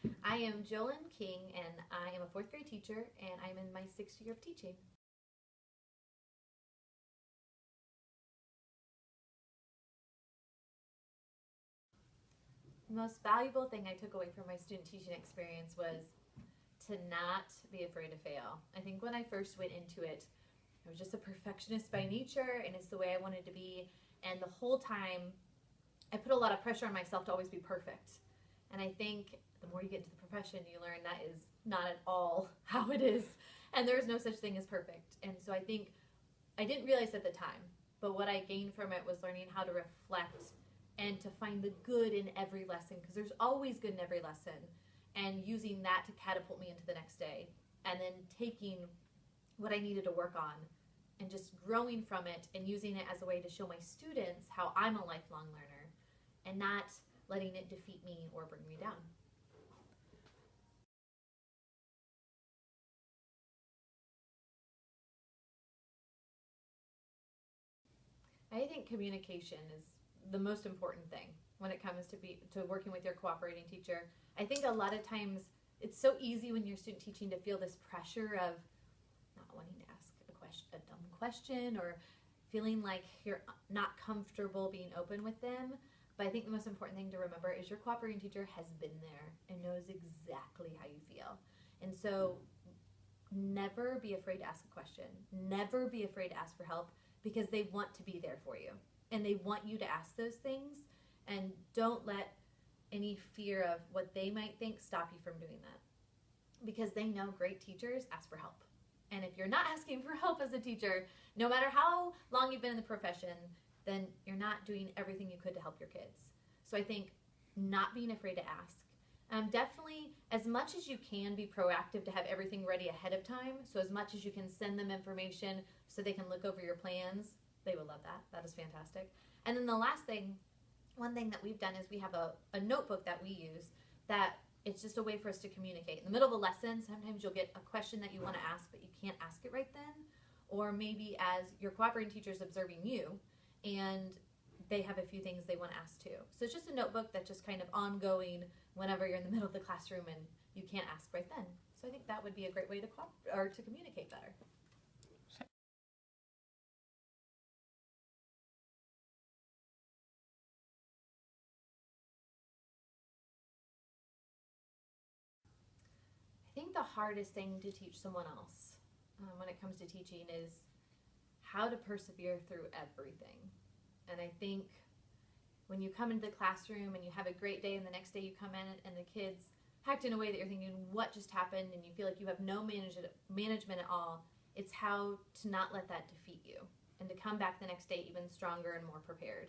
I am Jolyn King, and I am a fourth grade teacher, and I'm in my sixth year of teaching. The most valuable thing I took away from my student teaching experience was to not be afraid to fail. I think when I first went into it, I was just a perfectionist by nature, and it's the way I wanted to be. And the whole time, I put a lot of pressure on myself to always be perfect. And I think the more you get into the profession, you learn that is not at all how it is. And there is no such thing as perfect. And so I think I didn't realize at the time, but what I gained from it was learning how to reflect and to find the good in every lesson, because there's always good in every lesson, and using that to catapult me into the next day. And then taking what I needed to work on and just growing from it and using it as a way to show my students how I'm a lifelong learner and not letting it defeat me or bring me down. I think communication is the most important thing when it comes to working with your cooperating teacher. I think a lot of times it's so easy when you're student teaching to feel this pressure of not wanting to ask a dumb question, or feeling like you're not comfortable being open with them. But I think the most important thing to remember is your cooperating teacher has been there and knows exactly how you feel. And so never be afraid to ask a question. Never be afraid to ask for help, because they want to be there for you. And they want you to ask those things. And don't let any fear of what they might think stop you from doing that. Because they know great teachers ask for help. And if you're not asking for help as a teacher, no matter how long you've been in the profession, then you're not doing everything you could to help your kids. So I think not being afraid to ask. Definitely, as much as you can, be proactive to have everything ready ahead of time. So as much as you can send them information so they can look over your plans, they will love that. That is fantastic. And then the last thing, one thing that we've done is we have a notebook that we use that it's just a way for us to communicate. In the middle of a lesson, sometimes you'll get a question that you want to ask, but you can't ask it right then. Or maybe as your cooperating teacher is observing you, and they have a few things they want to ask too. So it's just a notebook that's just kind of ongoing whenever you're in the middle of the classroom and you can't ask right then. So I think that would be a great way to communicate better. I think the hardest thing to teach someone else when it comes to teaching is how to persevere through everything. And I think when you come into the classroom and you have a great day, and the next day you come in and the kids act in a way that you're thinking, what just happened? And you feel like you have no management at all. It's how to not let that defeat you and to come back the next day even stronger and more prepared.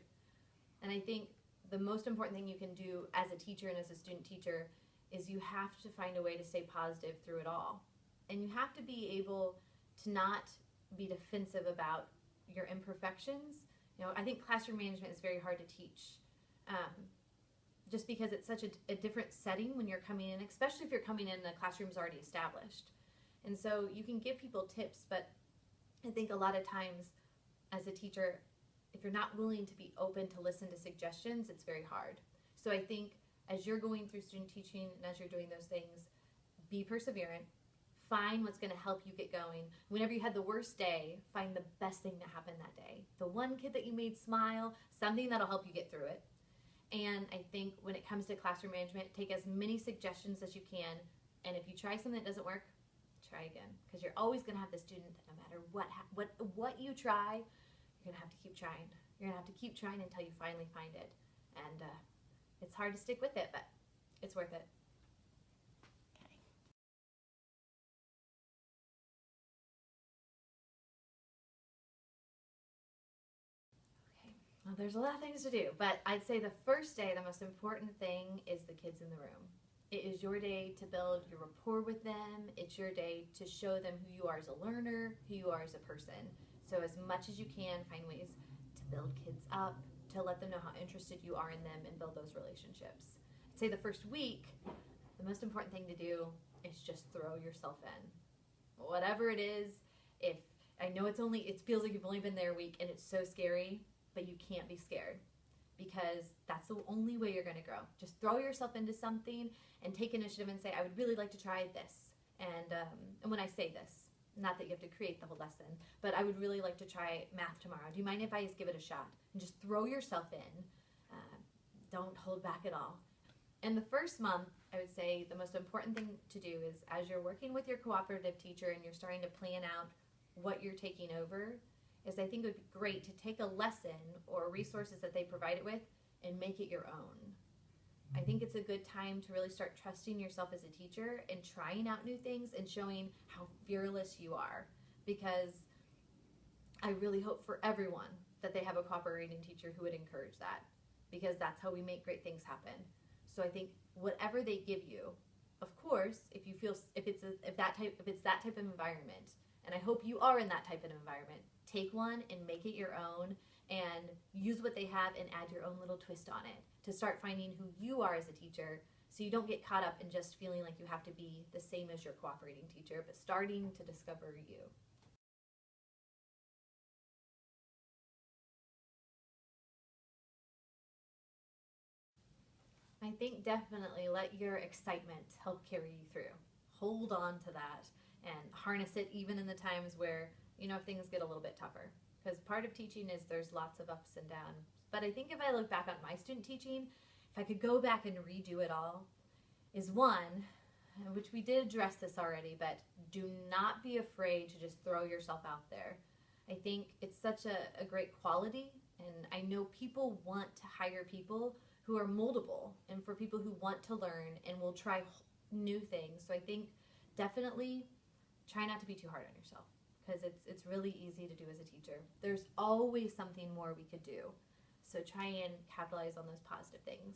And I think the most important thing you can do as a teacher and as a student teacher is you have to find a way to stay positive through it all. And you have to be able to not be defensive about your imperfections. You know, I think classroom management is very hard to teach, just because it's such a different setting when you're coming in, especially if you're coming in and the classroom's already established. And so you can give people tips, but I think a lot of times as a teacher, if you're not willing to be open to listen to suggestions, it's very hard. So I think as you're going through student teaching and as you're doing those things, be perseverant. Find what's going to help you get going. Whenever you had the worst day, find the best thing to happen that day. The one kid that you made smile, something that'll help you get through it. And I think when it comes to classroom management, take as many suggestions as you can. And if you try something that doesn't work, try again. Because you're always going to have the student that no matter what you try, you're going to have to keep trying. You're going to have to keep trying until you finally find it. And it's hard to stick with it, but it's worth it. Okay. Well, there's a lot of things to do, but I'd say the first day, the most important thing is the kids in the room. It is your day to build your rapport with them. It's your day to show them who you are as a learner, who you are as a person. So as much as you can, find ways to build kids up, to let them know how interested you are in them and build those relationships. I'd say the first week, the most important thing to do is just throw yourself in. Whatever it is, if I know it feels like you've only been there a week and it's so scary, but you can't be scared. because that's the only way you're going to grow. Just throw yourself into something and take initiative and say, I would really like to try this. And when I say this, not that you have to create the whole lesson, but I would really like to try math tomorrow. Do you mind if I just give it a shot? And just throw yourself in. Don't hold back at all. In the first month, I would say the most important thing to do is as you're working with your cooperative teacher and you're starting to plan out what you're taking over, is I think it would be great to take a lesson or resources that they provide it with and make it your own. I think it's a good time to really start trusting yourself as a teacher and trying out new things and showing how fearless you are, because I really hope for everyone that they have a cooperating teacher who would encourage that, because that's how we make great things happen. So I think whatever they give you, of course, if you feel if it's that type of environment, and I hope you are in that type of environment, take one and make it your own and use what they have and add your own little twist on it to start finding who you are as a teacher, so you don't get caught up in just feeling like you have to be the same as your cooperating teacher, but starting to discover you. I think definitely let your excitement help carry you through. Hold on to that and harness it even in the times where, things get a little bit tougher. Because part of teaching is there's lots of ups and downs. But I think if I look back on my student teaching, if I could go back and redo it all, is one, which we did address this already, but do not be afraid to just throw yourself out there. I think it's such a great quality, and I know people want to hire people who are moldable and for people who want to learn and will try new things. So I think definitely try not to be too hard on yourself, because it's really easy to do as a teacher. There's always something more we could do. So try and capitalize on those positive things.